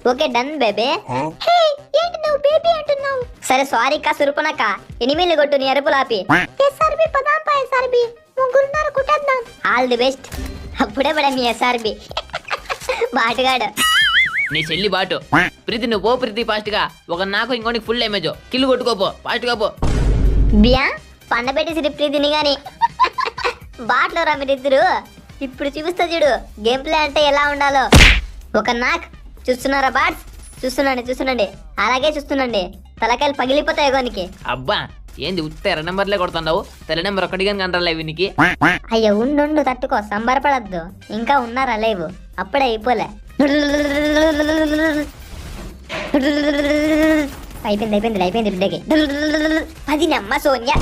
Okay done బేబే. ఏంటి నువ్వు baby అంటున్నావు? సరే సారీ కా సురుపునక్క, ఎనిమిది కొట్టు నీ అరుపులాపి. ఎస్ఆర్బి పదాంపా ఎస్ఆర్బి, ముగ్గురున్నారు కుట్టేద్దాం. All the best. అప్పుడే పడా మీ ఎస్ఆర్బి బాటుగాడు. నీ చెల్లి బాటు. ప్రీతి నువ్వు పో ప్రీతి ఫాస్ట్ గా. ఒక నాకు ఇంకోటి ఫుల్ డ్యామేజ్. కిల్లు కొట్టుకోపో ఫాస్ట్ గా పో. బియా పండబెట్టేసి ప్రీతిని గాని బాట్లో రా మీరిద్దరు. ఇప్పుడు చూపిస్తా చూడు గేమ్ ప్లే అంటే ఎలా ఉండాలో. ఒక నాక్ చూస్తున్నారా బాట్స్? చూస్తుండండి అలాగే చూస్తుండండి. తలకాయలు పగిలిపోతాయి గోనికి. అబ్బా ఏంది ఉత్త ఎర్ర నెంబర్లే కొడుతున్నావు? తెల్ల నెంబర్ ఒకటి కానీ కంటారా వీనికి? అయ్యో ఉండు తట్టుకో, సంబరపడద్దు. ఇంకా ఉన్నారా లేవు, అప్పుడే అయిపోలే. అయిపోయింది బిడ్డకి. 10 నమ్మ సోనియా.